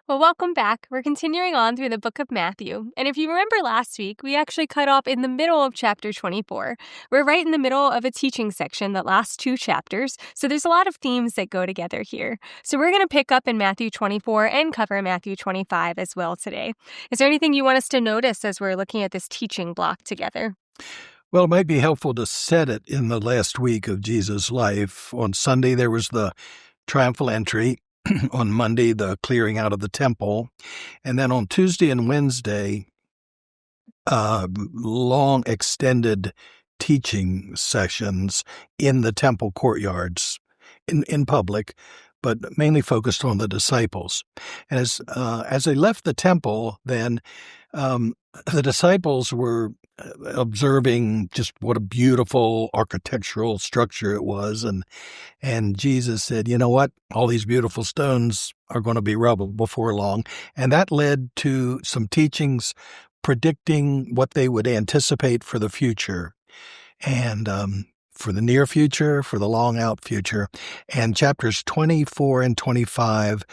Well, welcome back. We're continuing on through the book of Matthew. And if you remember last week, we actually cut off in the middle of chapter 24. We're right in the middle of a teaching section that lasts 2 chapters, so there's a lot of themes that go together here. So we're going to pick up in Matthew 24 and cover Matthew 25 as well today. Is there anything you want us to notice as we're looking at this teaching block together? Well, it might be helpful to set it in the last week of Jesus' life. On Sunday, there was the triumphal entry. On Monday, the clearing out of the temple. And then on Tuesday and Wednesday, long extended teaching sessions in the temple courtyards in public, but mainly focused on the disciples. And as they left the temple, then the disciples were observing just what a beautiful architectural structure it was. And Jesus said, you know what? All these beautiful stones are going to be rubble before long. And that led to some teachings predicting what they would anticipate for the future. And for the near future, for the long out future. And chapters 24 and 25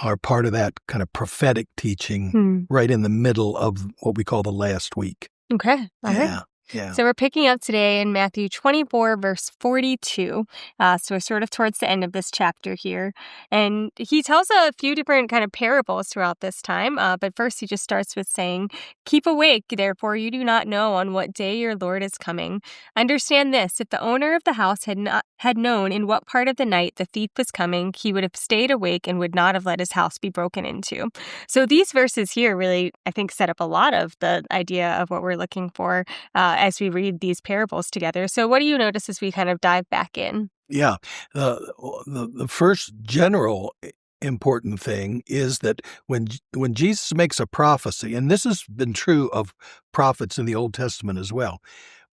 are part of that kind of prophetic teaching right in the middle of what we call the last week. Okay. All right. Yeah. So we're picking up today in Matthew 24, verse 42. So we're sort of towards the end of this chapter here. And he tells a few different kind of parables throughout this time. But first he just starts with saying, "Keep awake, therefore you do not know on what day your Lord is coming. Understand this, if the owner of the house had known in what part of the night the thief was coming, he would have stayed awake and would not have let his house be broken into." So these verses here really, I think, set up a lot of the idea of what we're looking for as we read these parables together. So what do you notice as we kind of dive back in? Yeah. The first general important thing is that when Jesus makes a prophecy, and this has been true of prophets in the Old Testament as well,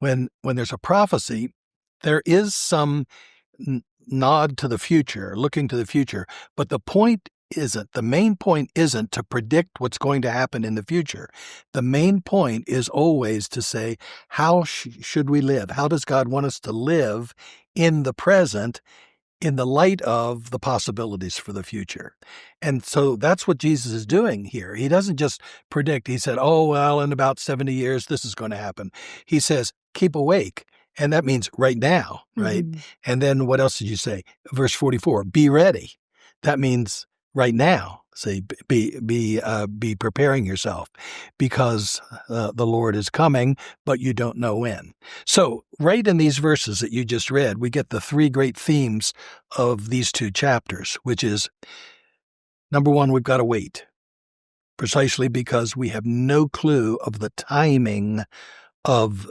when there's a prophecy, there is some nod to the future, looking to the future, but the main point isn't to predict what's going to happen in the future. The main point is always to say, how should we live? How does God want us to live in the present in the light of the possibilities for the future? And so that's what Jesus is doing here. He doesn't just predict. He said, oh, well, in about 70 years, this is going to happen. He says, keep awake. And that means right now, right? Mm-hmm. And then what else did you say? Verse 44, be ready. That means right now. Say, be preparing yourself because the Lord is coming, but you don't know when. So right in these verses that you just read, we get the 3 great themes of these 2 chapters, which is, number 1, we've got to wait, precisely because we have no clue of the timing of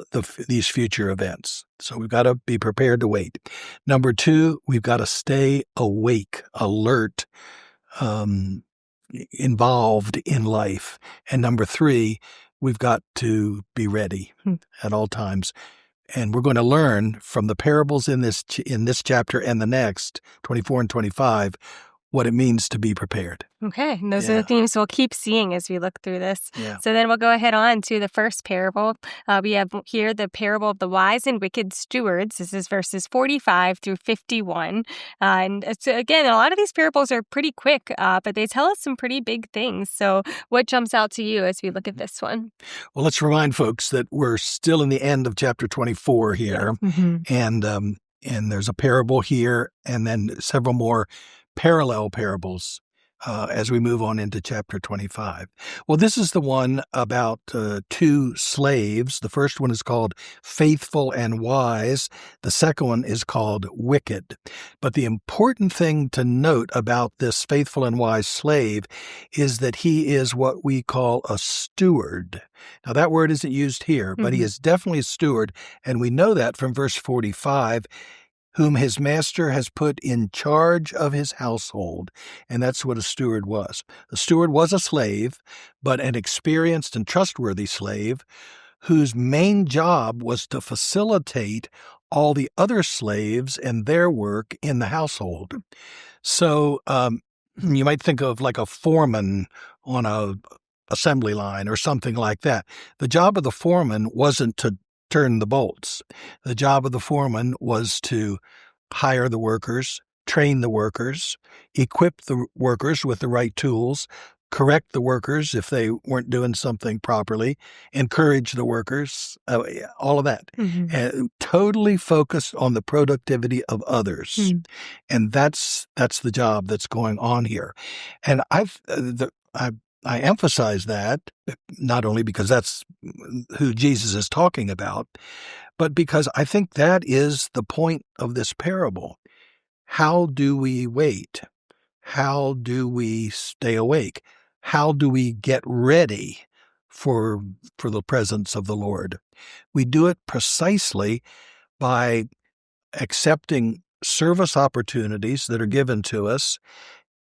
these future events. So we've got to be prepared to wait. Number 2, we've got to stay awake, alert, involved in life. And number 3, we've got to be ready at all times. And we're going to learn from the parables in this chapter and the next, 24 and 25, what it means to be prepared. Okay, and those are the themes we'll keep seeing as we look through this. Yeah. So then we'll go ahead on to the first parable. We have here the parable of the wise and wicked stewards. This is verses 45 through 51. And so again, a lot of these parables are pretty quick, but they tell us some pretty big things. So what jumps out to you as we look at this one? Well, let's remind folks that we're still in the end of chapter 24 here. Yeah. Mm-hmm. And there's a parable here and then several more parallel parables as we move on into chapter 25. Well, this is the one about 2 slaves. The first one is called Faithful and Wise. The second one is called Wicked. But the important thing to note about this faithful and wise slave is that he is what we call a steward. Now, that word isn't used here, but he is definitely a steward, and we know that from verse 45, whom his master has put in charge of his household. And that's what a steward was. A steward was a slave, but an experienced and trustworthy slave whose main job was to facilitate all the other slaves and their work in the household. So you might think of like a foreman on a assembly line or something like that. The job of the foreman wasn't to turn the bolts. The job of the foreman was to hire the workers, train the workers, equip the workers with the right tools, correct the workers if they weren't doing something properly, encourage the workers, all of that. Totally focused on the productivity of others. And that's the job that's going on here. And I emphasize that not only because that's who Jesus is talking about, but because I think that is the point of this parable. How do we wait? How do we stay awake? How do we get ready for the presence of the Lord? We do it precisely by accepting service opportunities that are given to us,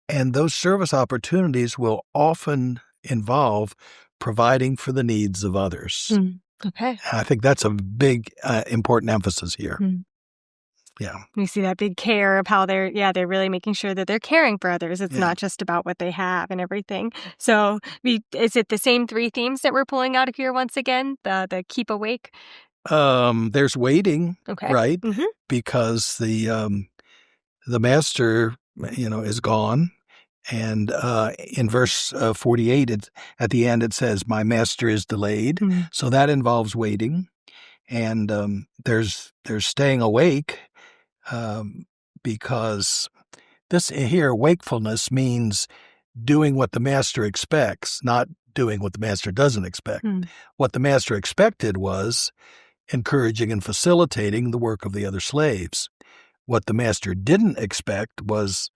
and those service opportunities will often involve providing for the needs of others. Okay. And I think that's a big, important emphasis here. Yeah. We see that big care of how they're really making sure that they're caring for others. It's not just about what they have and everything. So is it the same three themes that we're pulling out of here once again? The keep awake? There's waiting, Okay. right? Because the master, is gone. And in verse 48, at the end, it says, "My master is delayed." So that involves waiting. And there's staying awake, because this here, wakefulness, means doing what the master expects, not doing what the master doesn't expect. What the master expected was encouraging and facilitating the work of the other slaves. What the master didn't expect was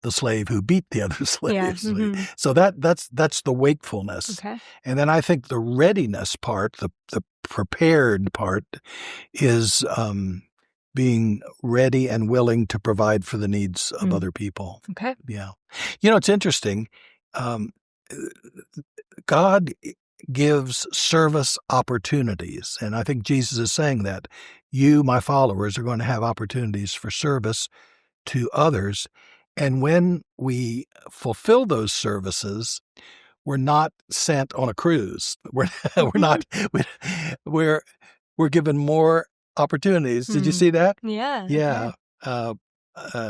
the slave who beat the other slaves. So that's the wakefulness. Okay. And then I think the readiness part, the prepared part, is being ready and willing to provide for the needs of other people. Okay. Yeah. It's interesting. God gives service opportunities, and I think Jesus is saying that you, my followers, are going to have opportunities for service to others. And when we fulfill those services, we're not sent on a cruise. We're given more opportunities. Did you see that? Yeah. Yeah.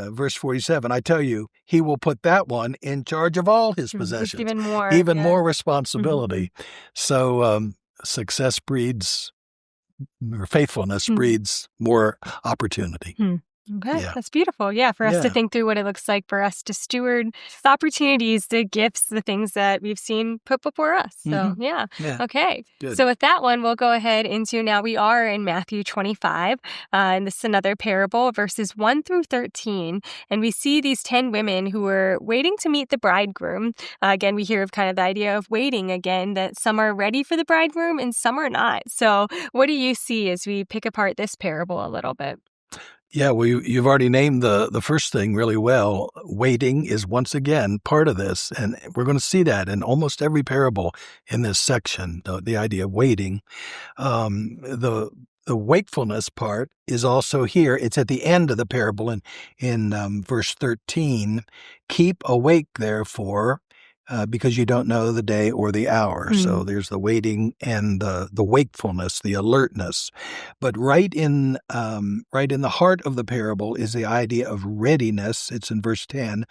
Verse 47, I tell you, he will put that one in charge of all his possessions. Even more responsibility. So success breeds, or faithfulness breeds more opportunity. Okay, that's beautiful. Yeah, for us to think through what it looks like for us to steward the opportunities, the gifts, the things that we've seen put before us. So, Okay. Good. So with that one, we'll go ahead into, now we are in Matthew 25, and this is another parable, verses 1 through 13. And we see these 10 women who were waiting to meet the bridegroom. Again, we hear of kind of the idea of waiting again, that some are ready for the bridegroom and some are not. So what do you see as we pick apart this parable a little bit? Yeah, well, you've already named the first thing really well. Waiting is once again part of this, and we're going to see that in almost every parable in this section, the idea of waiting. The wakefulness part is also here. It's at the end of the parable in verse 13. Keep awake, therefore, because you don't know the day or the hour. So there's the waiting and the wakefulness, the alertness. But right in the heart of the parable is the idea of readiness. It's in verse 10.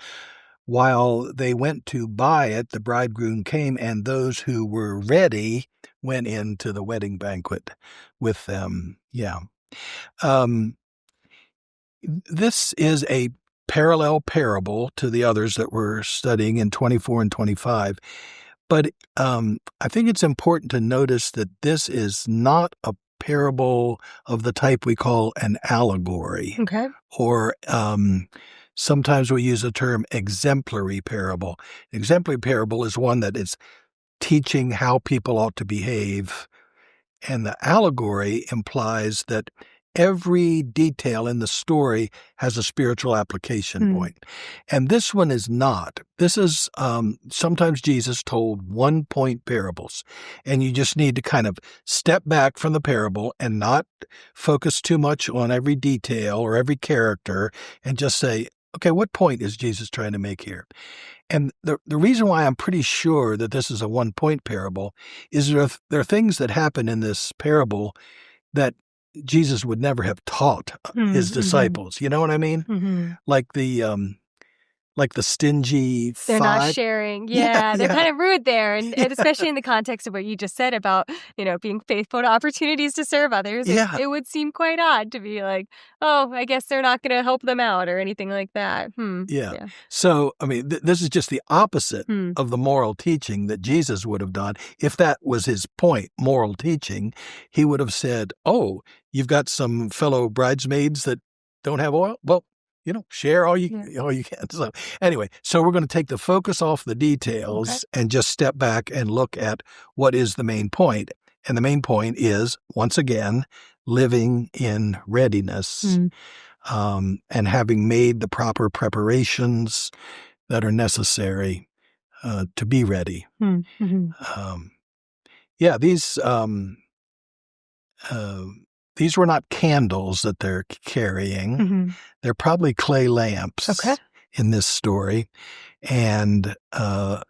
While they went to buy it, the bridegroom came, and those who were ready went into the wedding banquet with them. Yeah. This is a parallel parable to the others that we're studying in 24 and 25. But I think it's important to notice that this is not a parable of the type we call an allegory. Okay. Or sometimes we use the term exemplary parable. An exemplary parable is one that is teaching how people ought to behave. And the allegory implies that every detail in the story has a spiritual application point. And this one is not. This is, sometimes Jesus told one-point parables, and you just need to kind of step back from the parable and not focus too much on every detail or every character, and just say, okay, what point is Jesus trying to make here? And the reason why I'm pretty sure that this is a one-point parable is there are things that happen in this parable that Jesus would never have taught his disciples. You know what I mean? Like the like the stingy They're not five. sharing. Yeah, Yeah, they're yeah. kind of rude there. And Yeah. especially in the context of what you just said about, being faithful to opportunities to serve others, Yeah. it would seem quite odd to be like, oh, I guess they're not going to help them out or anything like that. Yeah. Yeah. So, I mean, this is just the opposite Hmm. of the moral teaching that Jesus would have done. If that was his point, moral teaching, he would have said, oh, you've got some fellow bridesmaids that don't have oil? Well, share all you can. So anyway, we're going to take the focus off the details and just step back and look at what is the main point. And the main point is, once again, living in readiness. And having made the proper preparations that are necessary to be ready. Yeah, these were not candles that they're carrying. They're probably clay lamps in this story. And the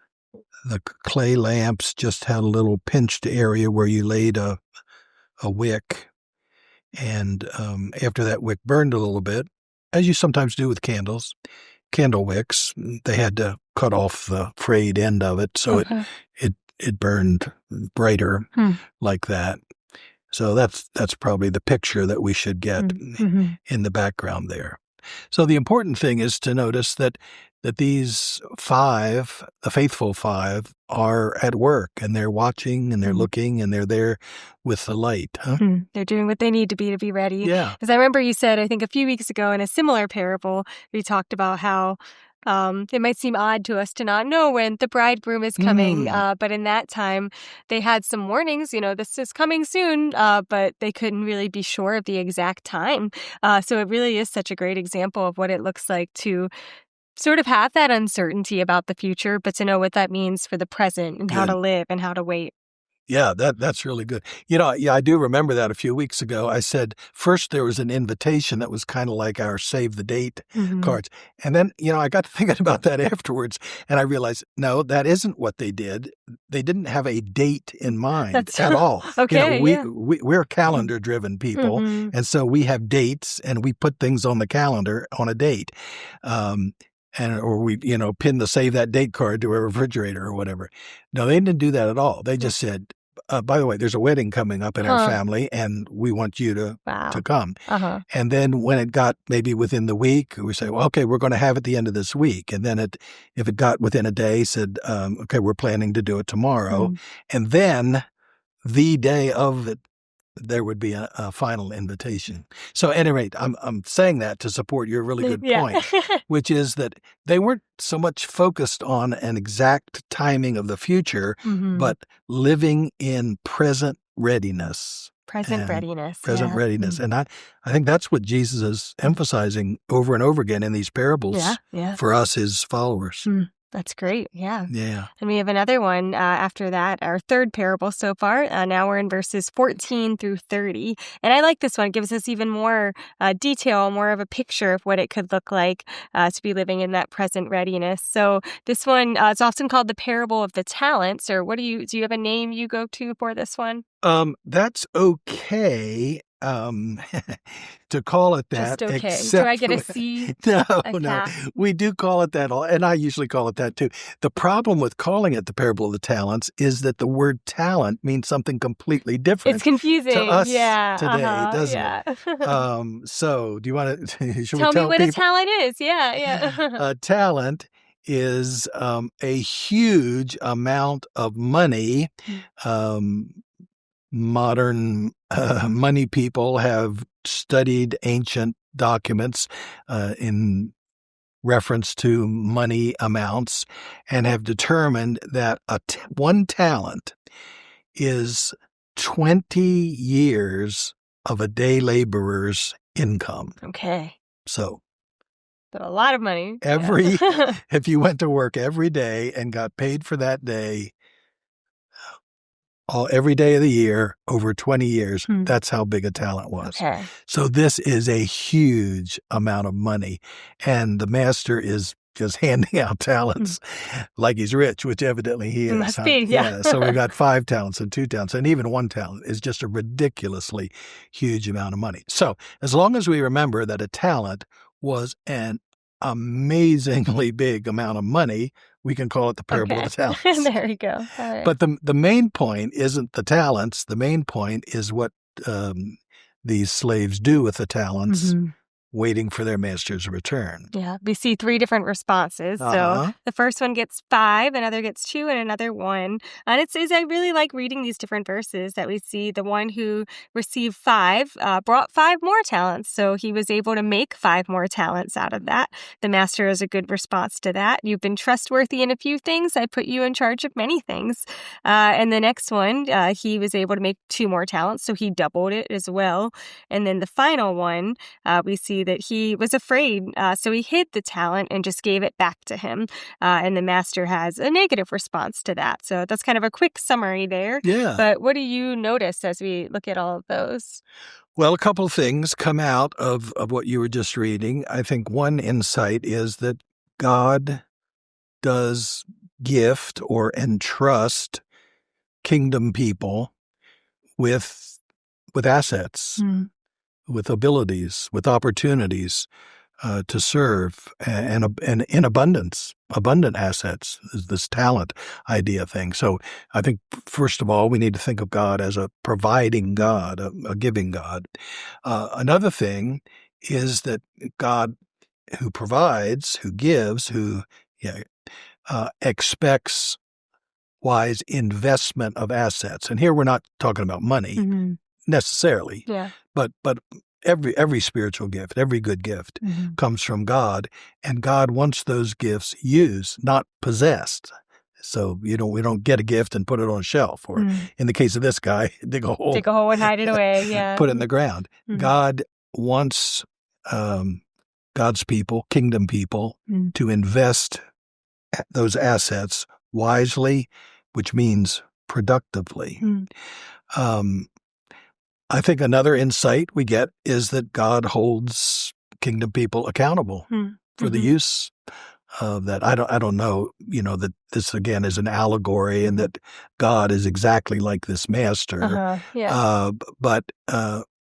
clay lamps just had a little pinched area where you laid a wick. And after that wick burned a little bit, as you sometimes do with candle wicks, they had to cut off the frayed end of it so it burned brighter like that. So that's probably the picture that we should get in the background there. So the important thing is to notice that these five, the faithful five, are at work and they're watching and they're looking and they're there with the light. Huh? They're doing what they need to be ready. Yeah. Because I remember you said, I think a few weeks ago in a similar parable, we talked about how it might seem odd to us to not know when the bridegroom is coming, but in that time, they had some warnings, this is coming soon, but they couldn't really be sure of the exact time. So it really is such a great example of what it looks like to sort of have that uncertainty about the future, but to know what that means for the present and how to live and how to wait. Yeah, that's really good. I do remember that a few weeks ago. I said first there was an invitation that was kind of like our save the date cards. And then, I got to thinking about that afterwards and I realized, no, that isn't what they did. They didn't have a date in mind at all. Okay. We're calendar driven people. And so we have dates and we put things on the calendar on a date. Or we, pin the save that date card to a refrigerator or whatever. No, they didn't do that at all. They just said, by the way, there's a wedding coming up in our family and we want you to come. And then when it got maybe within the week, we say, well, okay, we're going to have it the end of this week. And then if it got within a day, said, okay, we're planning to do it tomorrow. And then the day of it, there would be a final invitation. So at any rate, I'm saying that to support your really good point, which is that they weren't so much focused on an exact timing of the future, but living in present readiness. Present readiness. And I think that's what Jesus is emphasizing over and over again in these parables for us, his followers. That's great. Yeah. Yeah. And we have another one after that, our third parable so far. Now we're in verses 14 through 30. And I like this one. It gives us even more detail, more of a picture of what it could look like to be living in that present readiness. So this one, it's often called the parable of the talents. Or do you have a name you go to for this one? That's okay. To call it that. Just okay. Do I get a C? No. We do call it that, and I usually call it that too. The problem with calling it the parable of the talents is that the word talent means something completely different. It's confusing to us today, doesn't it? So do you want to tell me what a talent is? Yeah. Talent is a huge amount of money. Modern money people have studied ancient documents in reference to money amounts and have determined that one talent is 20 years of a day laborer's income. Okay. So a lot of money. If you went to work every day and got paid for that day, every day of the year, over 20 years, that's how big a talent was. Okay. So this is a huge amount of money. And the master is just handing out talents like he's rich, which evidently he is. Must be, yeah. So we got 5 talents and 2 talents, and even 1 talent is just a ridiculously huge amount of money. So as long as we remember that a talent was a amazingly big amount of money, we can call it the parable of the talents. There you go. All right. But the main point isn't the talents. The main point is what these slaves do with the talents, waiting for their master's return. Yeah, we see 3 different responses. So the first one gets 5, another gets 2, and another 1. And it says I really like reading these different verses that we see the one who received 5 brought 5 more talents. So he was able to make 5 more talents out of that. The master is a good response to that. You've been trustworthy in a few things. I put you in charge of many things. And the next one, he was able to make 2 more talents. So he doubled it as well. And then the final one, we see that he was afraid, so he hid the talent and just gave it back to him. And the master has a negative response to that. So that's kind of a quick summary there. Yeah. But what do you notice as we look at all of those? Well, a couple of things come out of what you were just reading. I think one insight is that God does gift or entrust kingdom people with assets. With abilities, with opportunities to serve, and in abundant assets, is this talent idea thing. So I think, first of all, we need to think of God as a providing God, a giving God. Another thing is that God, who provides, who gives, who expects wise investment of assets. And here we're not talking about money necessarily. Yeah. But every spiritual gift, every good gift comes from God, and God wants those gifts used, not possessed. So we don't get a gift and put it on a shelf, or in the case of this guy, dig a hole and hide it away. Yeah, put it in the ground. God wants God's people, kingdom people, to invest those assets wisely, which means productively. I think another insight we get is that God holds kingdom people accountable for the use of that. I don't know, that this again is an allegory and that God is exactly like this master. But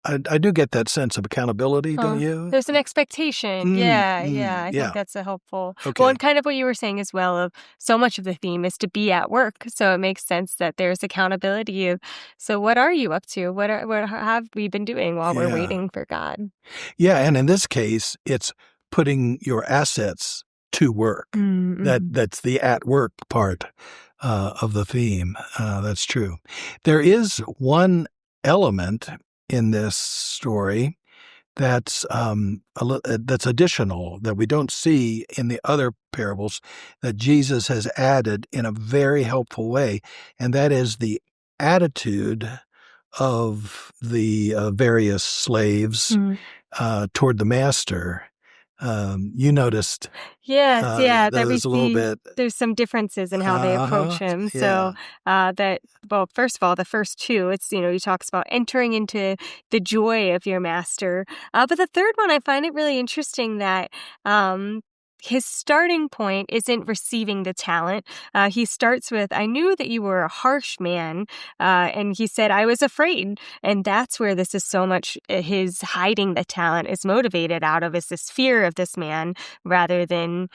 I do get that sense of accountability, don't you? There's an expectation. I think that's a helpful. Okay. Well, and kind of what you were saying as well, of so much of the theme is to be at work. So it makes sense that there's accountability. So what are you up to? What have we been doing while we're waiting for God? Yeah, and in this case, it's putting your assets to work. That's the at work part of the theme. That's true. There is one element in this story that's additional, that we don't see in the other parables, that Jesus has added in a very helpful way, and that is the attitude of the various slaves toward the master. You noticed. Yes, that we there's a little see bit. there's some differences in how they approach him. So first of all, the first 2, it's, he talks about entering into the joy of your master. But the third one, I find it really interesting that his starting point isn't receiving the talent. He starts with, I knew that you were a harsh man. And he said, I was afraid. And that's where this is so much, his hiding the talent is motivated out of, is this fear of this man rather than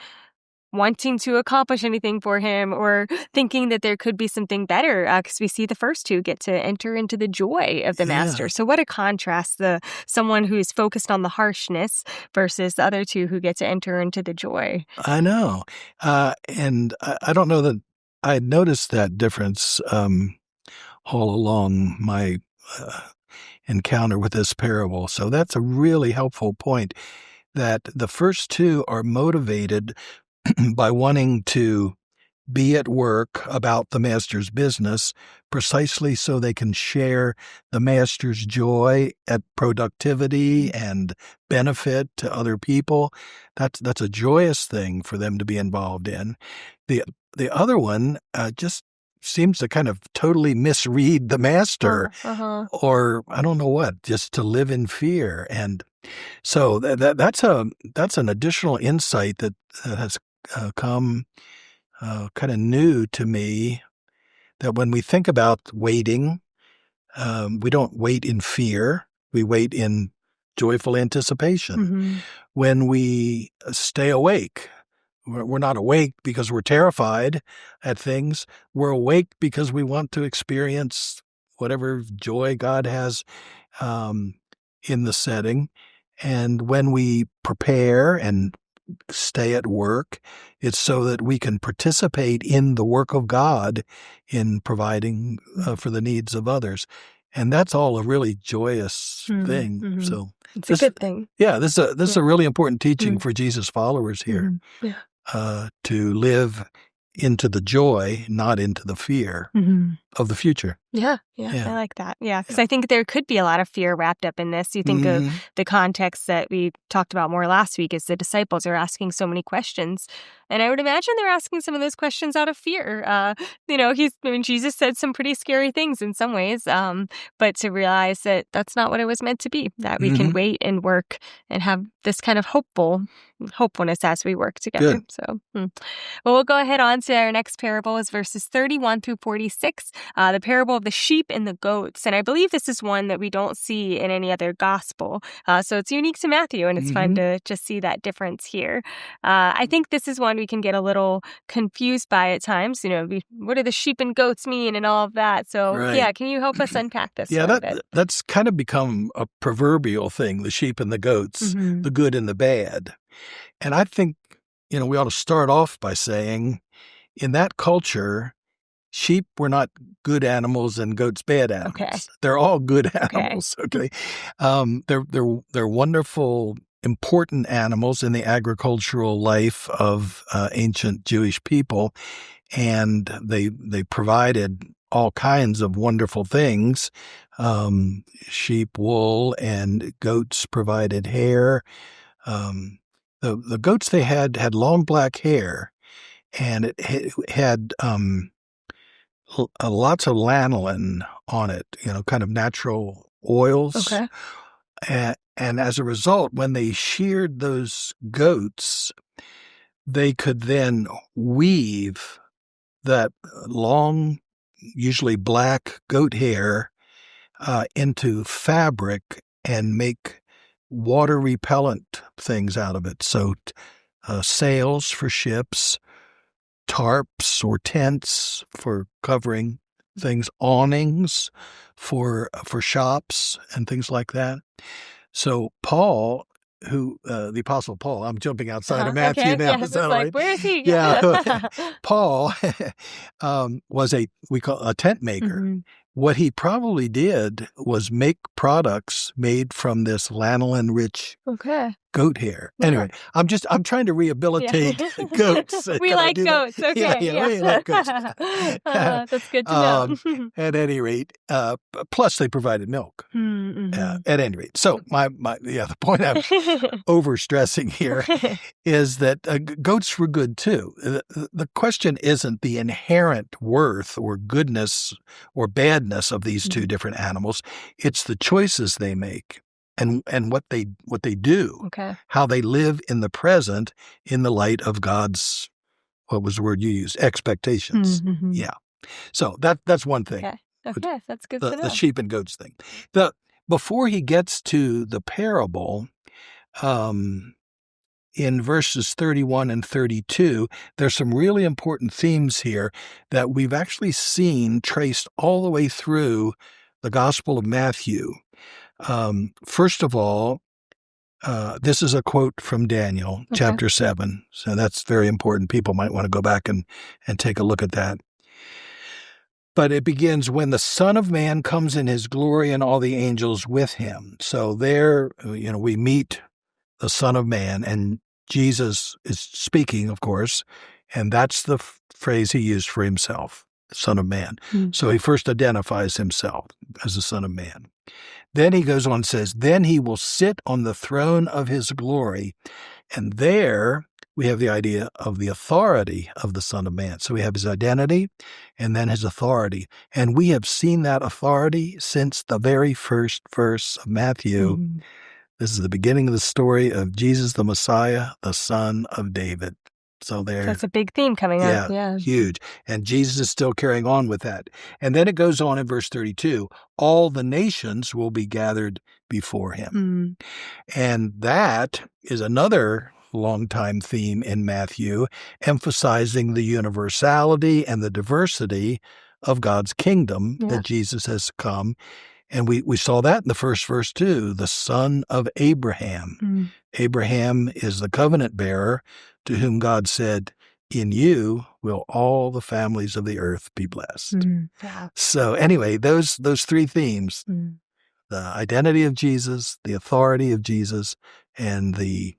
wanting to accomplish anything for him or thinking that there could be something better, because we see the first 2 get to enter into the joy of the master. So what a contrast, someone who's focused on the harshness versus the other 2 who get to enter into the joy. I know. And I don't know that I noticed that difference all along my encounter with this parable. So that's a really helpful point, that the first 2 are motivated by wanting to be at work about the master's business, precisely so they can share the master's joy at productivity and benefit to other people. That's a joyous thing for them to be involved in. The other one just seems to kind of totally misread the master, or I don't know what, just to live in fear. And so that's an additional insight that has come kind of new to me, that when we think about waiting, we don't wait in fear. We wait in joyful anticipation. Mhm. When we stay awake, we're not awake because we're terrified at things. We're awake because we want to experience whatever joy God has in the setting. And when we prepare and stay at work, it's so that we can participate in the work of God in providing for the needs of others. And that's all a really joyous thing. Mhm. So It's a this, good thing. this is Yeah. a really important teaching Mhm. for Jesus followers here, Yeah. to live into the joy, not into the fear Mhm. of the future. Yeah, I Yeah. like that. Yeah, because Yeah. I think there could be a lot of fear wrapped up in this. You think of Mhm. the context that we talked about more last week is the disciples are asking so many questions. And I would imagine they're asking some of those questions out of fear. Jesus said some pretty scary things in some ways, but to realize that that's not what it was meant to be, that we can Mhm. wait and work and have this kind of hopefulness as we work together. Good. So, well, we'll go ahead on to our next parable is verses 31 through 46. The parable of the sheep and the goats. And I believe this is one that we don't see in any other gospel. So it's unique to Matthew, and it's fun to just see that difference here. I think this is one we can get a little confused by at times. What do the sheep and goats mean and all of that? So, Right. can you help us unpack this Yeah, for a bit? that's kind of become a proverbial thing, the sheep and the goats, Mhm. the good and the bad. And I think, we ought to start off by saying, in that culture, sheep were not good animals and goats bad animals. Okay. They're all good Okay. animals, okay? They're wonderful, important animals in the agricultural life of ancient Jewish people, and they provided all kinds of wonderful things. Sheep wool and goats provided hair. The goats they had long black hair, and it had lots of lanolin on it, kind of natural oils. Okay. And as a result, when they sheared those goats, they could then weave that long, usually black goat hair into fabric and make water repellent things out of it. So sails for ships, tarps or tents for covering things, awnings for shops and things like that. So Paul, the Apostle Paul, I'm jumping outside of Matthew Okay. now. Yeah, Is that it's like, right? where is he? Yeah. Paul was we call a tent maker. Mhm. What he probably did was make products made from this lanolin-rich Okay. goat hair. Yeah. Anyway, I'm trying to rehabilitate goats. We Can I like do that? goats. Okay. Yeah, we like goats. That's good to know. At any rate, plus they provided milk. Mhm. At any rate, so the point I'm overstressing here is that goats were good too. The question isn't the inherent worth or goodness or badness of these two different animals. It's the choices they make and what they do, Okay. how they live in the present in the light of God's, what was the word you used? Expectations. Mhm. Yeah. So that's one thing. Okay. That's good to know. The sheep and goats thing. Before he gets to the parable, in verses 31 and 32, there's some really important themes here that we've actually seen traced all the way through the Gospel of Matthew. First of all, this is a quote from Daniel, chapter 7. So that's very important. People might want to go back and take a look at that. But it begins, when the Son of Man comes in his glory and all the angels with him. So there, we meet the Son of Man, and Jesus is speaking, of course, and that's the phrase he used for himself, Son of Man. So he first identifies himself as the Son of Man. Then he goes on and says, then he will sit on the throne of his glory. And there we have the idea of the authority of the Son of Man. So we have his identity and then his authority. And we have seen that authority since the very first verse of Matthew. This is the beginning of the story of Jesus the Messiah, the Son of David. So That's a big theme coming up. Yeah. huge. And Jesus is still carrying on with that. And then it goes on in verse 32, all the nations will be gathered before him. And that is another long-time theme in Matthew, emphasizing the universality and the diversity of God's kingdom that Jesus has come. And we saw that in the first verse too, the son of Abraham. Abraham is the covenant bearer to whom God said, in you will all the families of the earth be blessed. So anyway, those three themes, the identity of Jesus, the authority of Jesus, and the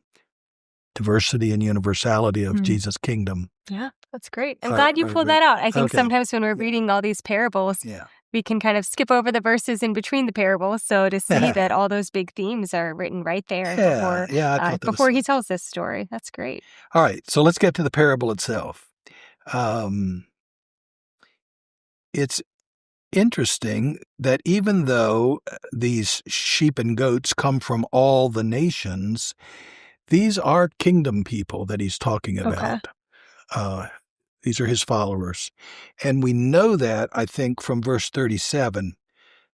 diversity and universality of Jesus' kingdom. Yeah, that's great. I'm glad you pulled that out. I think sometimes when we're reading all these parables, we can kind of skip over the verses in between the parables. So to see that all those big themes are written right there before he tells this story, that's great. All right, so let's get to the parable itself. It's interesting that even though these sheep and goats come from all the nations, these are kingdom people that he's talking about. These are his followers. And we know that, I think, from verse 37,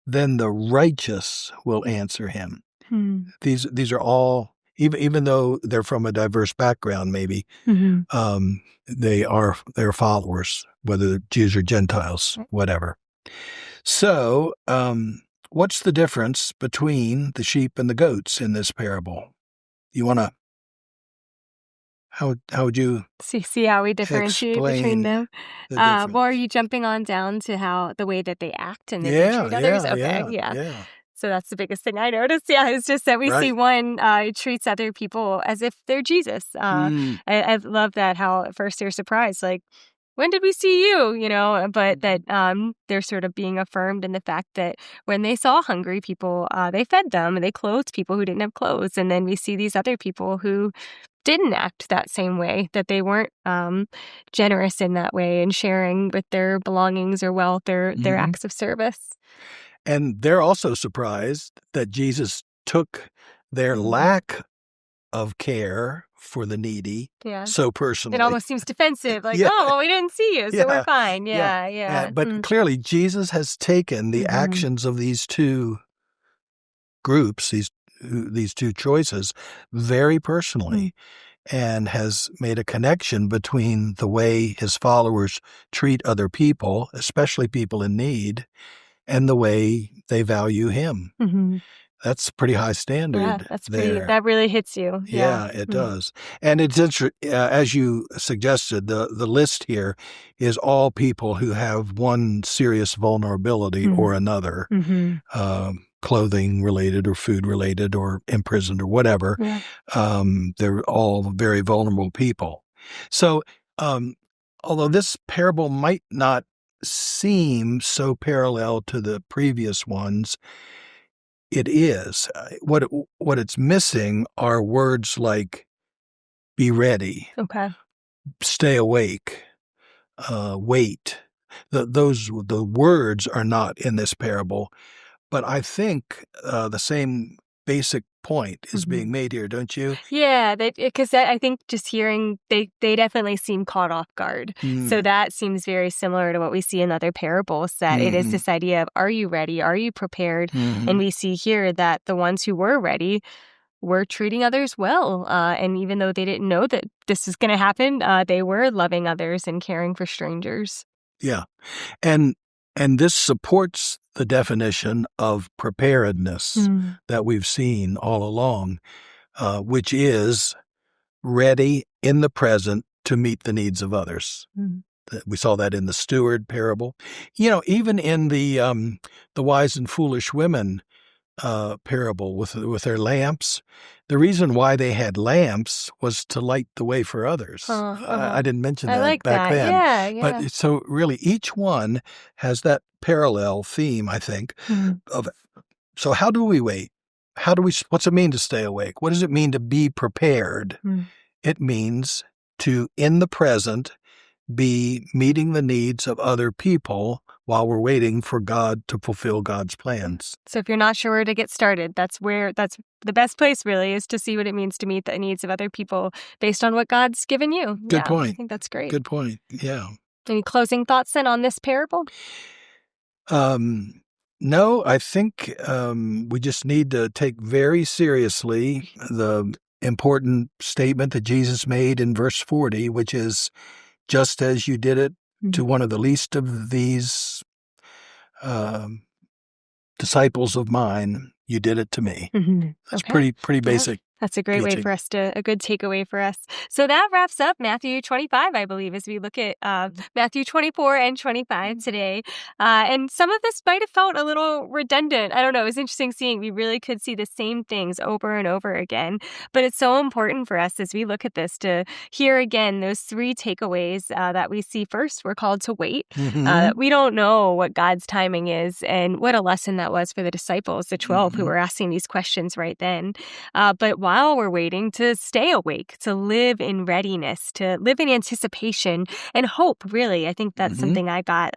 then the righteous will answer him. These are all, even though they're from a diverse background, maybe, they're followers, whether they're Jews or Gentiles, whatever. So, what's the difference between the sheep and the goats in this parable? You want to, how would you see how we differentiate between them? Well, are you jumping on down to how the way that they act and they treat others? Okay. So that's the biggest thing I noticed. Yeah, it's just that we see one treats other people as if they're Jesus. I love that, how at first they're surprised, like, when did we see you? You know, but that they're sort of being affirmed in the fact that when they saw hungry people, they fed them, and they clothed people who didn't have clothes. And then we see these other people who didn't act that same way, that they weren't generous in that way and sharing with their belongings or wealth or their acts of service. And they're also surprised that Jesus took their lack of care for the needy so personally. It almost seems defensive, like, oh, well, we didn't see you, so we're fine. But clearly, Jesus has taken the actions of these two groups, these two choices, very personally, and has made a connection between the way his followers treat other people, especially people in need, and the way they value him. That's a pretty high standard. Yeah, that's pretty. That really hits you. Yeah, it does. And it's as you suggested, the list here is all people who have one serious vulnerability or another, clothing related or food related or imprisoned or whatever. They're all very vulnerable people. So, although this parable might not seem so parallel to the previous ones, it is. What it's missing are words like be ready, stay awake, wait. The words are not in this parable, but I think the same basic point is being made here, don't you? Yeah, because I think just hearing, they definitely seem caught off guard. So that seems very similar to what we see in other parables, that it is this idea of, are you ready? Are you prepared? And we see here that the ones who were ready were treating others well. And even though they didn't know that this is going to happen, they were loving others and caring for strangers. Yeah. And this supports the definition of preparedness that we've seen all along, which is ready in the present to meet the needs of others. We saw that in the steward parable. You know, even in the wise and foolish women parable with their lamps, the reason why they had lamps was to light the way for others. I didn't mention that back then. But so really each one has that parallel theme, I think, of, so how do we wait? What's it mean to stay awake? What does it mean to be prepared? It means to, in the present, be meeting the needs of other people while we're waiting for God to fulfill God's plans. So if you're not sure where to get started, that's the best place really is to see what it means to meet the needs of other people based on what God's given you. Good point. I think that's great. Good point. Yeah. Any closing thoughts then on this parable? No, I think we just need to take very seriously the important statement that Jesus made in verse 40, which is, just as you did it to one of the least of these disciples of mine, you did it to me. That's pretty basic. That's a great way for us a good takeaway for us. So that wraps up Matthew 25, I believe, as we look at Matthew 24 and 25 today. And some of this might have felt a little redundant. I don't know. It was interesting seeing we really could see the same things over and over again. But it's so important for us as we look at this to hear again those three takeaways that we see. First, we're called to wait. We don't know what God's timing is, and what a lesson that was for the disciples, the 12 who were asking these questions right then. But while we're waiting, to stay awake, to live in readiness, to live in anticipation and hope, really. I think that's something I got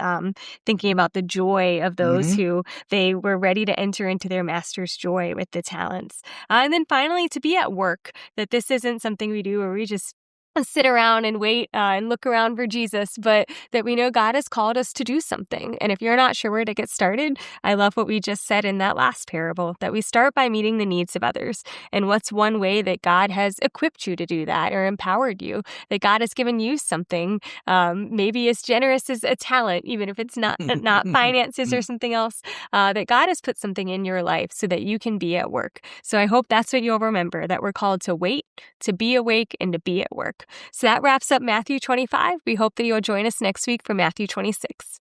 thinking about the joy of those who they were ready to enter into their master's joy with the talents. And then finally, to be at work, that this isn't something we do where we just sit around and wait and look around for Jesus, but that we know God has called us to do something. And if you're not sure where to get started, I love what we just said in that last parable, that we start by meeting the needs of others. And what's one way that God has equipped you to do that or empowered you, that God has given you something, maybe as generous as a talent, even if it's not finances or something else, that God has put something in your life so that you can be at work. So I hope that's what you'll remember, that we're called to wait, to be awake, and to be at work. So that wraps up Matthew 25. We hope that you'll join us next week for Matthew 26.